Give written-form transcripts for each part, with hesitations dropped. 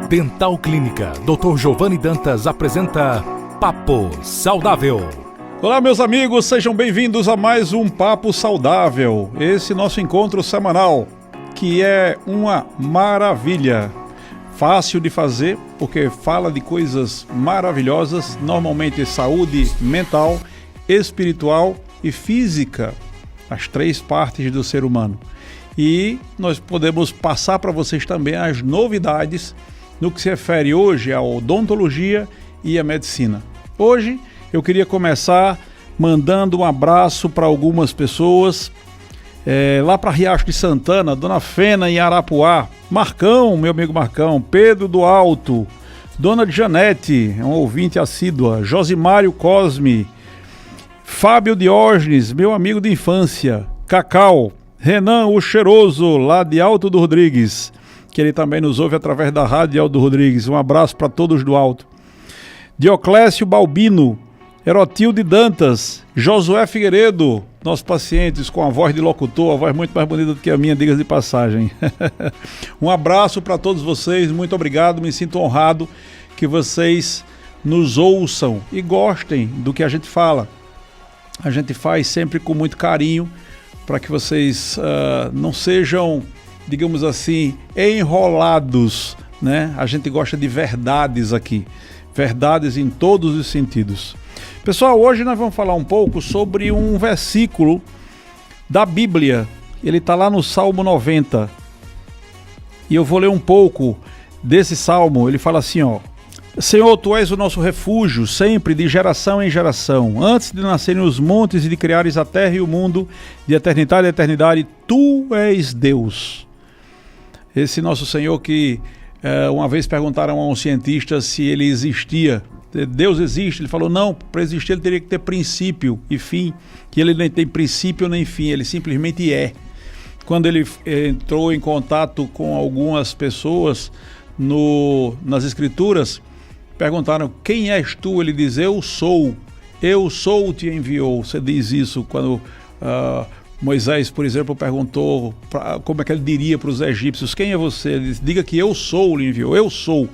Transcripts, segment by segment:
Dental Clínica Dr. Giovanni Dantas apresenta Papo Saudável. Olá, meus amigos, sejam bem-vindos a mais um Papo Saudável, esse nosso encontro semanal, que é uma maravilha. Fácil de fazer, porque fala de coisas maravilhosas, normalmente saúde mental, espiritual e física, as três partes do ser humano. E nós podemos passar para vocês também as novidades no que se refere hoje à odontologia e à medicina. Hoje eu queria começar mandando um abraço para algumas pessoas, lá para Riacho de Santana, Dona Fena em Arapuá, Marcão, meu amigo Marcão, Pedro do Alto, Dona Janete, um ouvinte assídua, Josimário Cosme, Fábio Diógenes, meu amigo de infância, Cacau, Renan, o Cheiroso, lá de Alto do Rodrigues, que ele também nos ouve através da rádio de Alto do Rodrigues. Um abraço para todos do Alto. Dioclésio Balbino, Erotilde Dantas, Josué Figueiredo, nossos pacientes com a voz de locutor, a voz muito mais bonita do que a minha, diga de passagem. Um abraço para todos vocês, muito obrigado, me sinto honrado que vocês nos ouçam e gostem do que a gente fala. A gente faz sempre com muito carinho, para que vocês não sejam, digamos assim, enrolados, né? A gente gosta de verdades aqui, verdades em todos os sentidos. Pessoal, hoje nós vamos falar um pouco sobre um versículo da Bíblia. Ele está lá no Salmo 90. E eu vou ler um pouco desse salmo. Ele fala assim, ó: Senhor, Tu és o nosso refúgio, sempre, de geração em geração. Antes de nascerem os montes e de criares a terra e o mundo, de eternidade a eternidade, Tu és Deus. Esse nosso Senhor que uma vez perguntaram a um cientista se ele existia. Deus existe? Ele falou, não, para existir ele teria que ter princípio e fim, que ele nem tem princípio nem fim, ele simplesmente é. Quando ele entrou em contato com algumas pessoas nas escrituras, perguntaram, quem és tu? Ele diz, eu sou te enviou. Você diz isso quando Moisés, por exemplo, perguntou como é que ele diria para os egípcios, quem é você? Ele diz, diga que eu sou, lhe enviou, eu sou.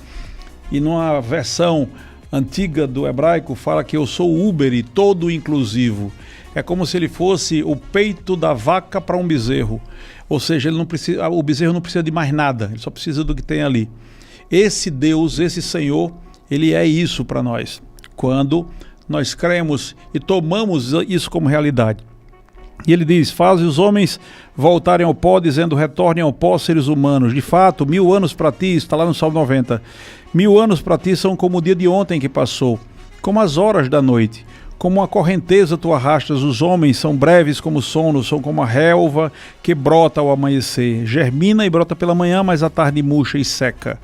E numa versão antiga do hebraico fala que eu sou Uberi, todo inclusivo. É como se ele fosse o peito da vaca para um bezerro. Ou seja, ele não precisa, o bezerro não precisa de mais nada, ele só precisa do que tem ali. Esse Deus, esse Senhor, ele é isso para nós, quando nós cremos e tomamos isso como realidade. E ele diz, faz os homens voltarem ao pó, dizendo, retornem ao pó, seres humanos. De fato, 1000 anos para ti, está lá no Salmo 90, 1000 anos para ti são como o dia de ontem que passou, como as horas da noite. Como uma correnteza tu arrastas, os homens são breves como o sono, são como a relva que brota ao amanhecer. Germina e brota pela manhã, mas à tarde murcha e seca.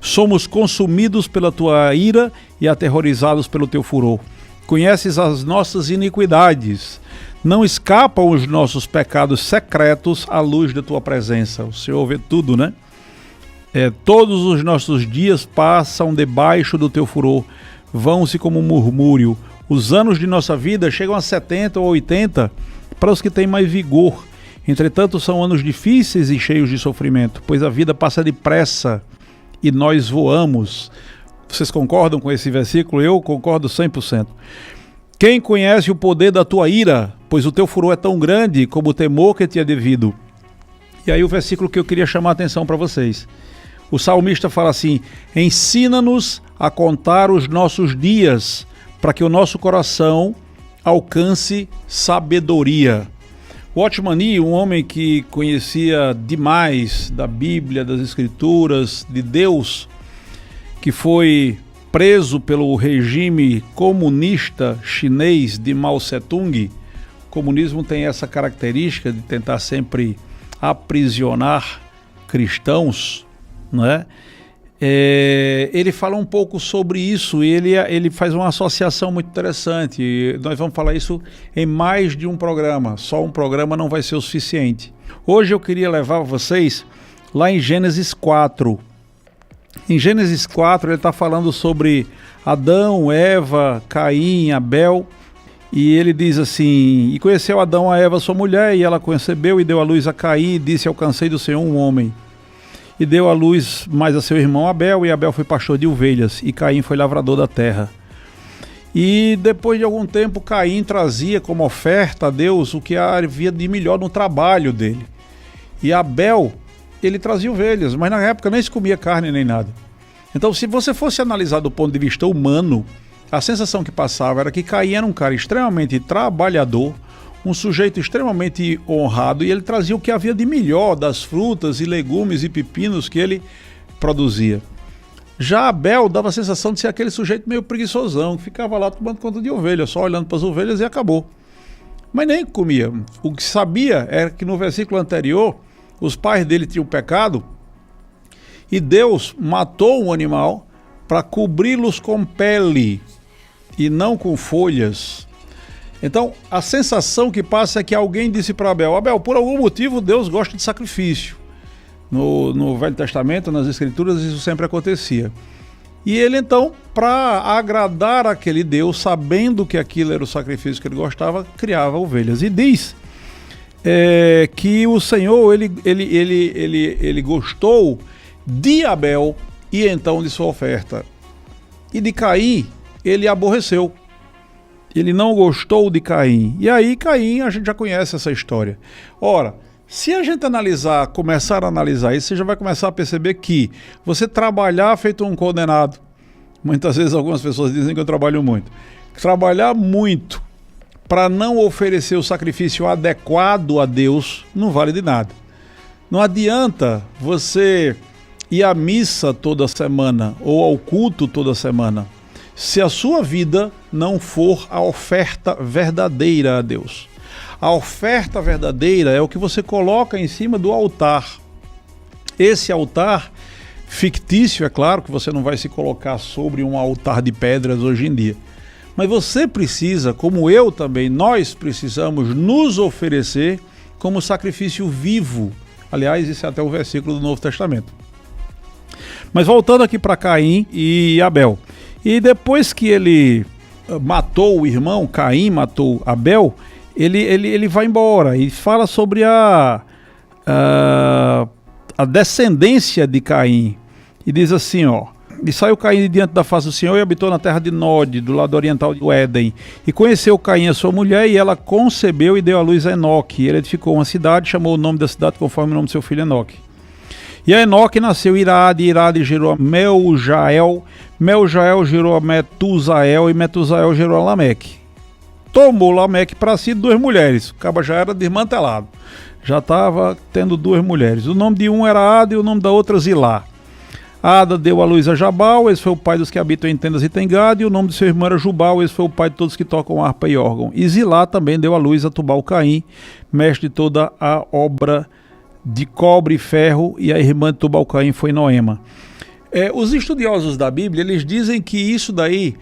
Somos consumidos pela tua ira e aterrorizados pelo teu furor. Conheces as nossas iniquidades. Não escapam os nossos pecados secretos à luz da tua presença. O Senhor vê tudo, né? Todos os nossos dias passam debaixo do teu furor. Vão-se como um murmúrio. Os anos de nossa vida chegam a 70 ou 80 para os que têm mais vigor. Entretanto, são anos difíceis e cheios de sofrimento, pois a vida passa depressa e nós voamos. Vocês concordam com esse versículo? Eu concordo 100%. Quem conhece o poder da tua ira? Pois o teu furor é tão grande como o temor que te é devido. E aí o versículo que eu queria chamar a atenção para vocês. O salmista fala assim, ensina-nos a contar os nossos dias, para que o nosso coração alcance sabedoria. Watchman Nee, um homem que conhecia demais da Bíblia, das Escrituras, de Deus, que foi preso pelo regime comunista chinês de Mao Tse-tung. O comunismo tem essa característica de tentar sempre aprisionar cristãos, não é? Ele fala um pouco sobre isso e ele faz uma associação muito interessante. Nós vamos falar isso em mais de um programa, só um programa não vai ser o suficiente. Hoje eu queria levar vocês lá em Gênesis 4. Em Gênesis 4 ele está falando sobre Adão, Eva, Caim, Abel, e ele diz assim, e conheceu Adão a Eva sua mulher, e ela concebeu e deu à luz a Caim, e disse, alcancei do Senhor um homem. e deu à luz mais a seu irmão Abel, e Abel foi pastor de ovelhas, e Caim foi lavrador da terra. E depois de algum tempo, Caim trazia como oferta a Deus o que havia de melhor no trabalho dele. E Abel, ele trazia ovelhas, mas na época nem se comia carne nem nada. Então, se você fosse analisar do ponto de vista humano, a sensação que passava era que Caim era um cara extremamente trabalhador, um sujeito extremamente honrado, e ele trazia o que havia de melhor das frutas e legumes e pepinos que ele produzia. Já Abel dava a sensação de ser aquele sujeito meio preguiçosão, que ficava lá tomando conta de ovelha, só olhando para as ovelhas e acabou. Mas nem comia. O que sabia era que no versículo anterior, os pais dele tinham pecado e Deus matou um animal para cobri-los com pele e não com folhas. Então, a sensação que passa é que alguém disse para Abel: Abel, por algum motivo Deus gosta de sacrifício. No Velho Testamento, nas Escrituras, isso sempre acontecia. E ele então, para agradar aquele Deus, sabendo que aquilo era o sacrifício que ele gostava, criava ovelhas. E diz que o Senhor, ele gostou de Abel e então de sua oferta. E de Caim, ele aborreceu. Ele não gostou de Caim. E aí Caim, a gente já conhece essa história. Ora, se a gente começar a analisar isso, você já vai começar a perceber que você trabalhar feito um condenado, muitas vezes algumas pessoas dizem que eu trabalho muito, trabalhar muito para não oferecer o sacrifício adequado a Deus não vale de nada. Não adianta você ir à missa toda semana ou ao culto toda semana, se a sua vida não for a oferta verdadeira a Deus. A oferta verdadeira é o que você coloca em cima do altar. Esse altar fictício, é claro que você não vai se colocar sobre um altar de pedras hoje em dia. Mas você precisa, como eu também, nós precisamos nos oferecer como sacrifício vivo. Aliás, esse é até o versículo do Novo Testamento. Mas voltando aqui para Caim e Abel. E depois que ele matou o irmão, Caim matou Abel, ele vai embora e fala sobre a descendência de Caim. E diz assim, ó: e saiu Caim de diante da face do Senhor e habitou na terra de Nod, do lado oriental do Éden. E conheceu Caim a sua mulher, e ela concebeu e deu à luz a Enoque. E ele edificou uma cidade, chamou o nome da cidade conforme o nome do seu filho Enoque. E a Enoque nasceu Irade, Irade gerou a Meljael, Meljael gerou a Metusael, e Metusael gerou a Lameque. Tomou Lameque para si 2 mulheres, o cabo já era desmantelado, já estava tendo 2 mulheres. O nome de um era Ada e o nome da outra Zilá. Ada deu à luz a Jabal, esse foi o pai dos que habitam em tendas e tem gado, e o nome de seu irmão era Jubal, esse foi o pai de todos que tocam harpa e órgão. E Zilá também deu à luz a Tubal-Caim, mestre de toda a obra de cobre e ferro, e a irmã de Tubal-Caim foi Noema. Os estudiosos da Bíblia, eles dizem que isso daí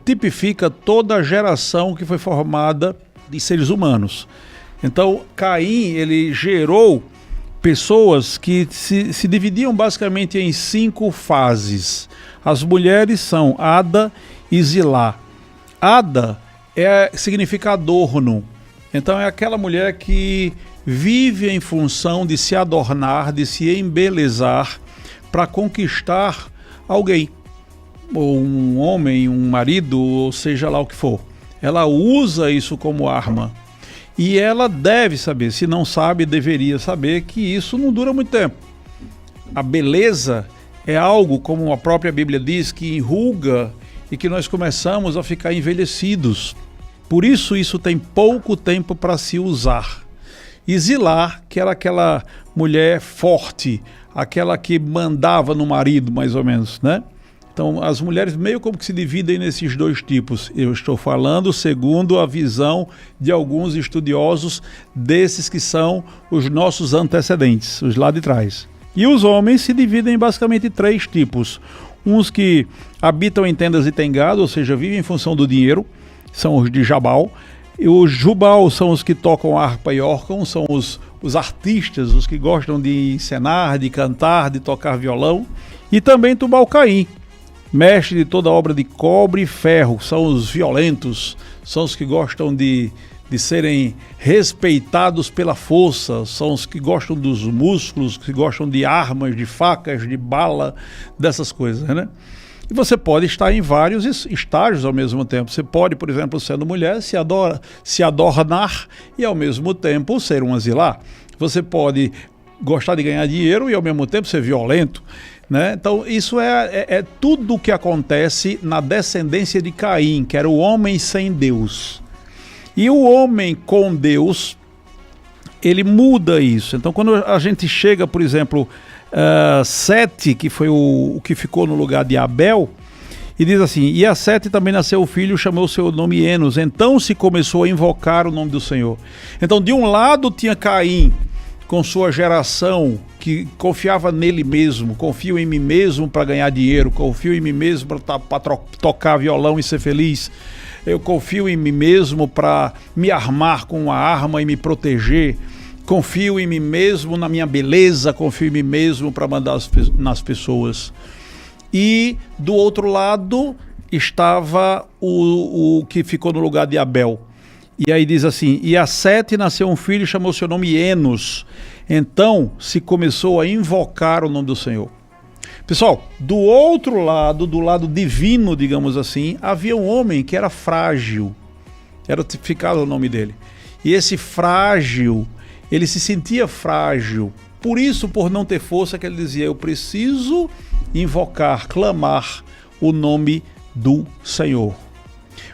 tipifica toda a geração que foi formada de seres humanos. Então, Caim, ele gerou pessoas que se dividiam basicamente em 5 fases. As mulheres são Ada e Zilá. Ada significa adorno. Então é aquela mulher que vive em função de se adornar, de se embelezar para conquistar alguém, ou um homem, um marido, ou seja lá o que for. Ela usa isso como arma. E ela deve saber, se não sabe, deveria saber que isso não dura muito tempo. A beleza é algo, como a própria Bíblia diz, que enruga e que nós começamos a ficar envelhecidos. Por isso tem pouco tempo para se usar. E Zilá, que era aquela mulher forte, aquela que mandava no marido, mais ou menos, né? Então, as mulheres meio como que se dividem nesses 2 tipos. Eu estou falando segundo a visão de alguns estudiosos, desses que são os nossos antecedentes, os lá de trás. E os homens se dividem basicamente em 3 tipos. Uns que habitam em tendas e têm gado, ou seja, vivem em função do dinheiro, são os de Jabal. E os Jubal são os que tocam harpa e órgão, são os artistas, os que gostam de encenar, de cantar, de tocar violão. E também Tubal-Caim, mestre de toda obra de cobre e ferro, são os violentos, são os que gostam de de serem respeitados pela força, são os que gostam dos músculos, que gostam de armas, de facas, de bala, dessas coisas, né? E você pode estar em vários estágios ao mesmo tempo. Você pode, por exemplo, sendo mulher, se adornar e ao mesmo tempo ser um asilar. Você pode gostar de ganhar dinheiro e ao mesmo tempo ser violento, né? Então isso é tudo o que acontece na descendência de Caim, que era o homem sem Deus. E o homem com Deus, ele muda isso. Então quando a gente chega, por exemplo, Sete, que foi o que ficou no lugar de Abel, e diz assim: e a Sete também nasceu o filho, chamou seu nome Enos. Então se começou a invocar o nome do Senhor. Então de um lado tinha Caim, com sua geração, que confiava nele mesmo, confio em mim mesmo para ganhar dinheiro, confio em mim mesmo para tocar violão e ser feliz, eu confio em mim mesmo para me armar com uma arma e me proteger, confio em mim mesmo na minha beleza, confio em mim mesmo para mandar nas pessoas. E do outro lado estava o que ficou no lugar de Abel. E aí diz assim: e a Sete nasceu um filho e chamou seu nome Enos. Então se começou a invocar o nome do Senhor. Pessoal, do outro lado, do lado divino, digamos assim, havia um homem que era frágil. Era tipificado o nome dele. E esse frágil, ele se sentia frágil. Por isso, por não ter força, que ele dizia: eu preciso invocar, clamar o nome do Senhor.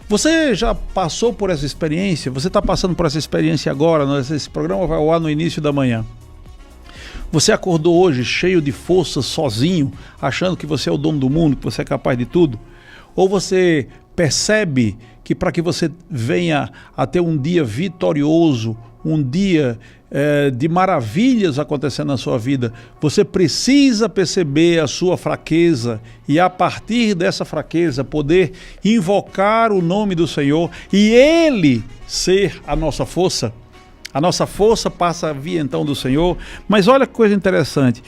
Você já passou por essa experiência? Você está passando por essa experiência agora? Esse programa vai ao ar no início da manhã. Você acordou hoje cheio de força, sozinho, achando que você é o dono do mundo, que você é capaz de tudo? Ou você percebe que para que você venha a ter um dia vitorioso, um dia de maravilhas acontecendo na sua vida, você precisa perceber a sua fraqueza e a partir dessa fraqueza poder invocar o nome do Senhor e Ele ser a nossa força? A nossa força passa a vir então do Senhor. Mas olha que coisa interessante,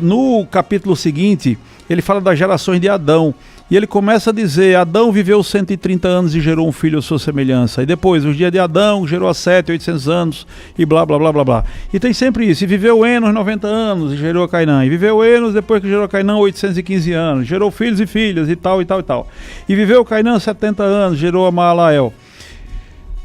no capítulo seguinte ele fala das gerações de Adão. E ele começa a dizer: Adão viveu 130 anos e gerou um filho à sua semelhança. E depois, os dias de Adão gerou a Sete, 800 anos e blá, blá, blá, blá, blá. E tem sempre isso. E viveu Enos 90 anos e gerou a Cainã. E viveu Enos, depois que gerou a Cainã, 815 anos. Gerou filhos e filhas e tal, e tal, e tal. E viveu Cainã 70 anos, gerou a Maalael.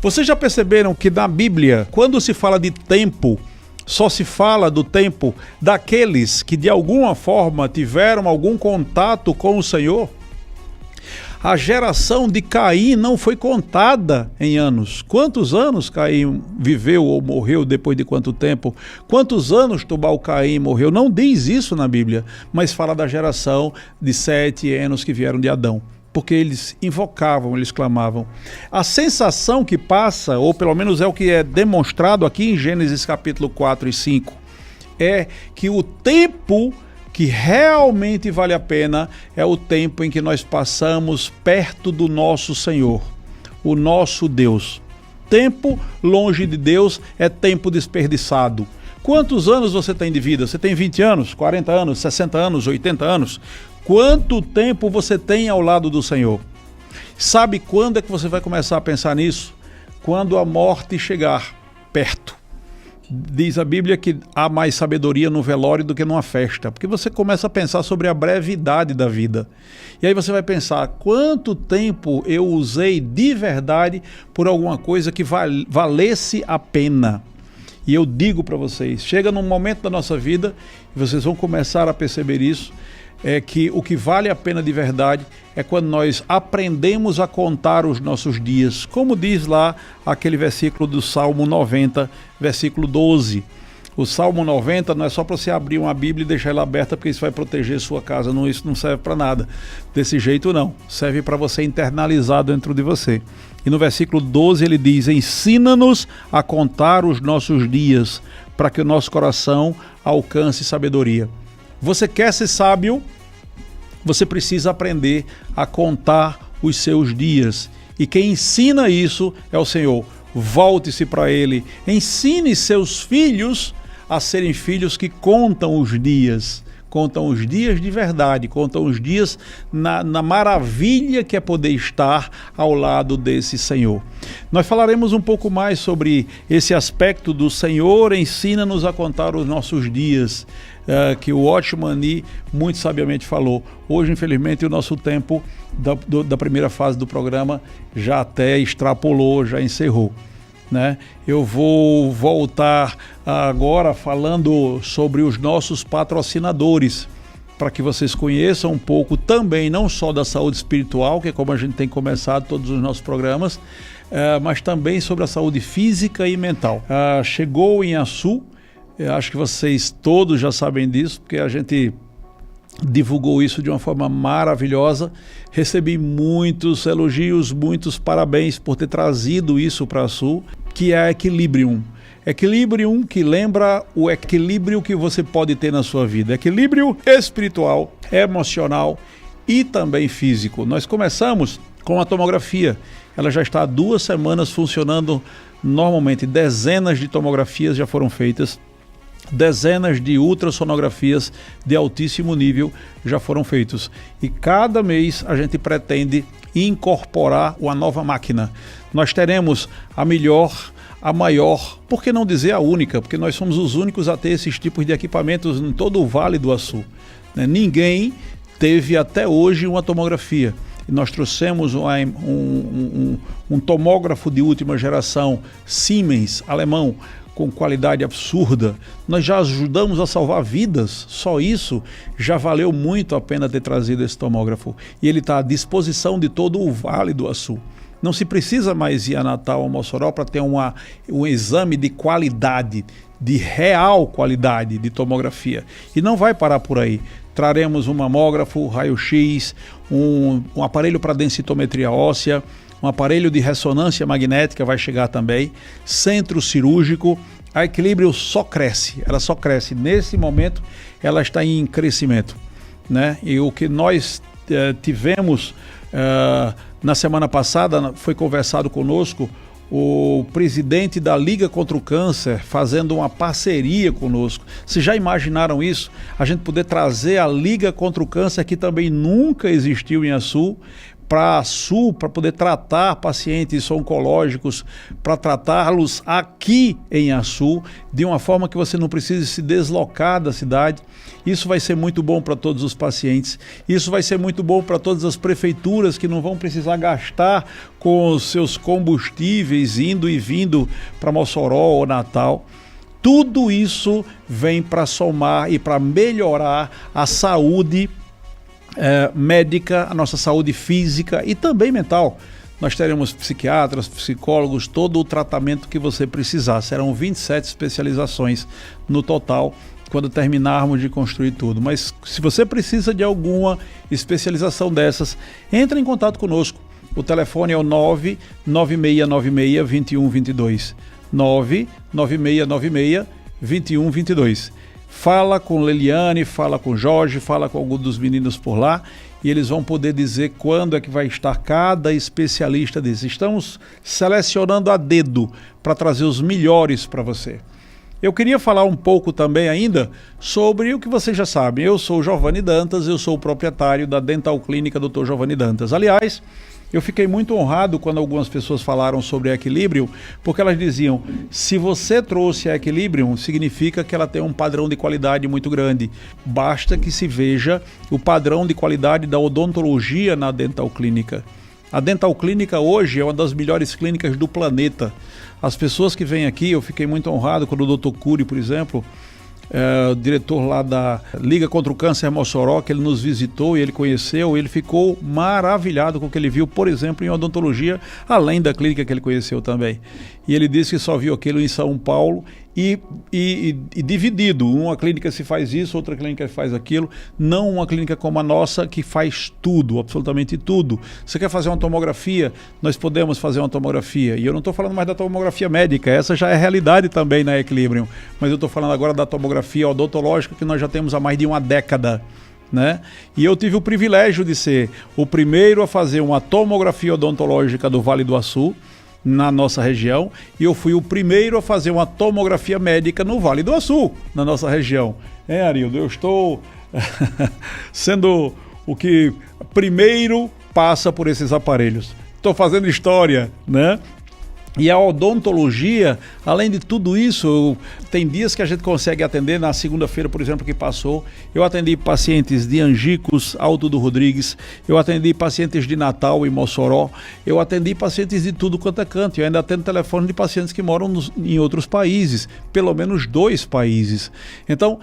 Vocês já perceberam que na Bíblia, quando se fala de tempo, só se fala do tempo daqueles que de alguma forma tiveram algum contato com o Senhor? A geração de Caim não foi contada em anos. Quantos anos Caim viveu ou morreu depois de quanto tempo? Quantos anos Tubal-Caim morreu? Não diz isso na Bíblia, mas fala da geração de Sete e Enos que vieram de Adão. Porque eles invocavam, eles clamavam. A sensação que passa, ou pelo menos é o que é demonstrado aqui em Gênesis capítulo 4 e 5, é que o tempo que realmente vale a pena é o tempo em que nós passamos perto do nosso Senhor, o nosso Deus. Tempo longe de Deus é tempo desperdiçado. Quantos anos você tem de vida? Você tem 20 anos, 40 anos, 60 anos, 80 anos? Quanto tempo você tem ao lado do Senhor? Sabe quando é que você vai começar a pensar nisso? Quando a morte chegar perto. Diz a Bíblia que há mais sabedoria no velório do que numa festa, porque você começa a pensar sobre a brevidade da vida. E aí você vai pensar: quanto tempo eu usei de verdade por alguma coisa que valesse a pena? E eu digo para vocês, chega num momento da nossa vida, e vocês vão começar a perceber isso, que o que vale a pena de verdade é quando nós aprendemos a contar os nossos dias, como diz lá aquele versículo do Salmo 90, versículo 12. O Salmo 90 não é só para você abrir uma Bíblia e deixar ela aberta, porque isso vai proteger sua casa, não, isso não serve para nada. Desse jeito não, serve para você internalizar dentro de você. E no versículo 12 ele diz: ensina-nos a contar os nossos dias, para que o nosso coração alcance sabedoria. Você quer ser sábio? Você precisa aprender a contar os seus dias. E quem ensina isso é o Senhor. Volte-se para Ele. Ensine seus filhos a serem filhos que contam os dias de verdade, contam os dias na maravilha que é poder estar ao lado desse Senhor. Nós falaremos um pouco mais sobre esse aspecto do Senhor ensina-nos a contar os nossos dias, que o Watchman Nee muito sabiamente falou. Hoje, infelizmente, o nosso tempo da primeira fase do programa já até extrapolou, já encerrou, né? Eu vou voltar agora falando sobre os nossos patrocinadores, para que vocês conheçam um pouco também, não só da saúde espiritual, que é como a gente tem começado todos os nossos programas, mas também sobre a saúde física e mental. Chegou em Açu, acho que vocês todos já sabem disso, porque a gente divulgou isso de uma forma maravilhosa. Recebi muitos elogios, muitos parabéns por ter trazido isso para a Sul, que é a Equilibrium. Equilibrium, que lembra o equilíbrio que você pode ter na sua vida. Equilíbrio espiritual, emocional e também físico. Nós começamos com a tomografia. Ela já está há 2 semanas funcionando normalmente. Dezenas de tomografias já foram feitas. Dezenas de ultrassonografias de altíssimo nível já foram feitos. E cada mês a gente pretende incorporar uma nova máquina. Nós teremos a melhor, a maior, por que não dizer a única? Porque nós somos os únicos a ter esses tipos de equipamentos em todo o Vale do Açu. Ninguém teve até hoje uma tomografia. E nós trouxemos um tomógrafo de última geração, Siemens, alemão, com qualidade absurda. Nós já ajudamos a salvar vidas, só isso já valeu muito a pena ter trazido esse tomógrafo. E ele está à disposição de todo o Vale do Açu. Não se precisa mais ir a Natal ou Mossoró para ter um exame de qualidade, de real qualidade de tomografia. E não vai parar por aí. Traremos um mamógrafo, raio-x, um aparelho para densitometria óssea, um aparelho de ressonância magnética vai chegar também, centro cirúrgico. A Equilíbrio só cresce, ela só cresce. Nesse momento, ela está em crescimento, né? E o que nós tivemos na semana passada, foi conversado conosco o presidente da Liga contra o Câncer fazendo uma parceria conosco. Vocês já imaginaram isso? A gente poder trazer a Liga contra o Câncer, que também nunca existiu em Açu, para Açu, para poder tratar pacientes oncológicos, para tratá-los aqui em Açu, de uma forma que você não precise se deslocar da cidade. Isso vai ser muito bom para todos os pacientes, isso vai ser muito bom para todas as prefeituras que não vão precisar gastar com os seus combustíveis indo e vindo para Mossoró ou Natal. Tudo isso vem para somar e para melhorar a saúde médica, a nossa saúde física e também mental. Nós teremos psiquiatras, psicólogos, todo o tratamento que você precisar. Serão 27 especializações no total quando terminarmos de construir tudo. Mas se você precisa de alguma especialização dessas, entre em contato conosco. O telefone é o 99696-2122. 99696-2122. Fala com Leliane, fala com Jorge, fala com algum dos meninos por lá e eles vão poder dizer quando é que vai estar cada especialista desse. Estamos selecionando a dedo para trazer os melhores para você. Eu queria falar um pouco também ainda sobre o que vocês já sabem. Eu sou o Giovanni Dantas, eu sou o proprietário da Dental Clínica Dr. Giovanni Dantas. Aliás, eu fiquei muito honrado quando algumas pessoas falaram sobre a Equilibrium, porque elas diziam, se você trouxe a Equilibrium, significa que ela tem um padrão de qualidade muito grande. Basta que se veja o padrão de qualidade da odontologia na Dental Clínica. A Dental Clínica hoje é uma das melhores clínicas do planeta. As pessoas que vêm aqui, eu fiquei muito honrado quando o Dr. Cury, por exemplo, o diretor lá da Liga contra o Câncer Mossoró, que ele nos visitou e ele conheceu, ele ficou maravilhado com o que ele viu, por exemplo, em odontologia, além da clínica que ele conheceu também. E ele disse que só viu aquilo em São Paulo e dividido. Uma clínica se faz isso, outra clínica faz aquilo, não uma clínica como a nossa que faz tudo, absolutamente tudo. Você quer fazer uma tomografia? Nós podemos fazer uma tomografia. E eu não estou falando mais da tomografia médica, essa já é realidade também na Equilibrium, mas eu estou falando agora da tomografia odontológica que nós já temos há mais de uma década. Né? E eu tive o privilégio de ser o primeiro a fazer uma tomografia odontológica do Vale do Açu. na nossa região, e eu fui o primeiro a fazer uma tomografia médica no Vale do Açu, na nossa região. Arildo, eu estou sendo o que primeiro passa por esses aparelhos. Estou fazendo história, né? E a odontologia, além de tudo isso, tem dias que a gente consegue atender. Na segunda-feira, por exemplo, que passou, eu atendi pacientes de Angicos, Alto do Rodrigues, eu atendi pacientes de Natal e Mossoró, eu atendi pacientes de tudo quanto é canto. Eu ainda atendo telefone de pacientes que moram em outros países, pelo menos 2 países. Então,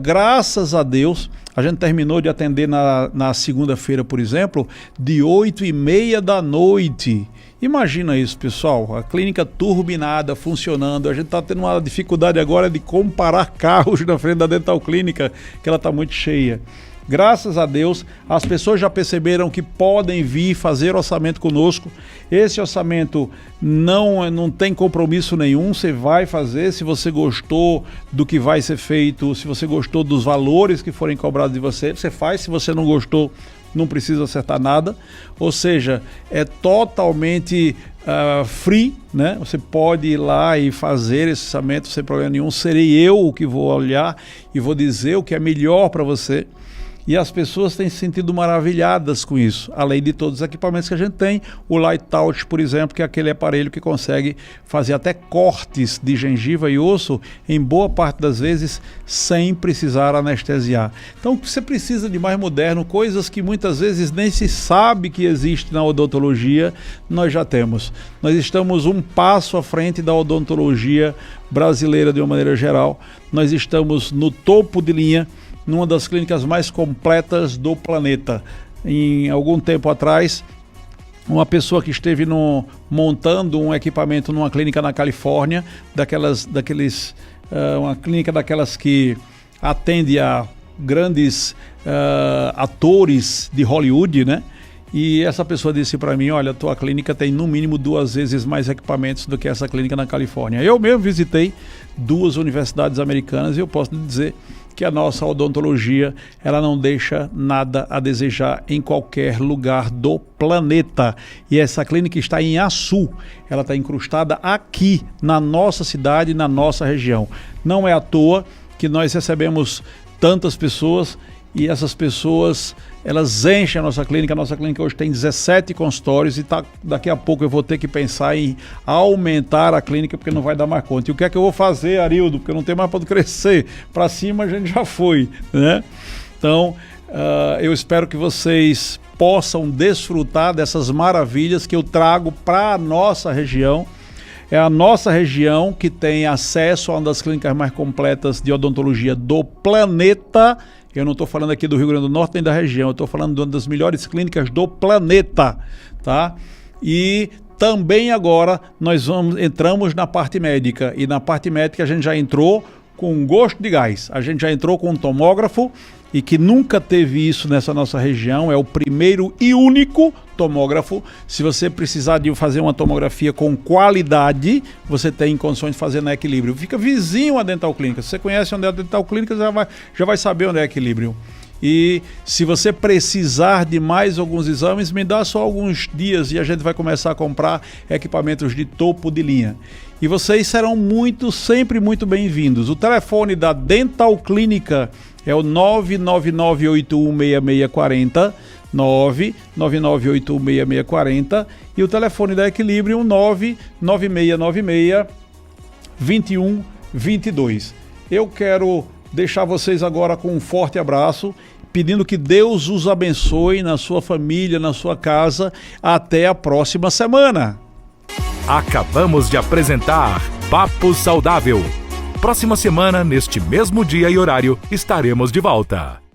graças a Deus, a gente terminou de atender na segunda-feira, por exemplo, de 8h30 da noite. Imagina isso, pessoal, a clínica turbinada, funcionando. A gente está tendo uma dificuldade agora de comparar carros na frente da Dental Clínica, que ela está muito cheia. Graças a Deus, as pessoas já perceberam que podem vir fazer orçamento conosco. Esse orçamento não tem compromisso nenhum, você vai fazer. Se você gostou do que vai ser feito, se você gostou dos valores que forem cobrados de você, você faz. Se você não gostou, não precisa acertar nada, ou seja, é totalmente free, né? Você pode ir lá e fazer esse orçamento sem problema nenhum. Serei eu o que vou olhar e vou dizer o que é melhor para você. E as pessoas têm se sentido maravilhadas com isso, além de todos os equipamentos que a gente tem. O Light Touch, por exemplo, que é aquele aparelho que consegue fazer até cortes de gengiva e osso, em boa parte das vezes, sem precisar anestesiar. Então, o que você precisa de mais moderno, coisas que muitas vezes nem se sabe que existe na odontologia, nós já temos. Nós estamos um passo à frente da odontologia brasileira de uma maneira geral. Nós estamos no topo de linha, numa das clínicas mais completas do planeta. Em algum tempo atrás, uma pessoa que esteve montando um equipamento numa clínica na Califórnia, uma clínica daquelas que atende a grandes atores de Hollywood, né? E essa pessoa disse para mim: olha, tua clínica tem no mínimo 2 vezes mais equipamentos do que essa clínica na Califórnia. Eu mesmo visitei 2 universidades americanas e eu posso dizer que a nossa odontologia, ela não deixa nada a desejar em qualquer lugar do planeta. E essa clínica está em Açu, ela está incrustada aqui na nossa cidade, na nossa região. Não é à toa que nós recebemos tantas pessoas, e essas pessoas, elas enchem a nossa clínica. A nossa clínica hoje tem 17 consultórios e daqui a pouco eu vou ter que pensar em aumentar a clínica, porque não vai dar mais conta. E o que é que eu vou fazer, Arildo? Porque não tem mais para crescer. Para cima a gente já foi, né? Então, eu espero que vocês possam desfrutar dessas maravilhas que eu trago para a nossa região. É a nossa região que tem acesso a uma das clínicas mais completas de odontologia do planeta. Eu não estou falando aqui do Rio Grande do Norte nem da região, eu estou falando de uma das melhores clínicas do planeta, tá? E também agora nós entramos na parte médica, e na parte médica a gente já entrou com gosto de gás. A gente já entrou com um tomógrafo, e que nunca teve isso nessa nossa região, é o primeiro e único tomógrafo. Se você precisar de fazer uma tomografia com qualidade, você tem condições de fazer na Equilíbrio. Fica vizinho à Dental Clínica. Se você conhece onde é a Dental Clínica, já vai saber onde é a Equilíbrio. E se você precisar de mais alguns exames, me dá só alguns dias e a gente vai começar a comprar equipamentos de topo de linha. E vocês serão sempre muito bem-vindos. O telefone da Dental Clínica é o 999816640, 999816640, e o telefone da Equilíbrio 99696-2122. Eu quero deixar vocês agora com um forte abraço, pedindo que Deus os abençoe na sua família, na sua casa. Até a próxima semana. Acabamos de apresentar Papo Saudável. Próxima semana, neste mesmo dia e horário, estaremos de volta.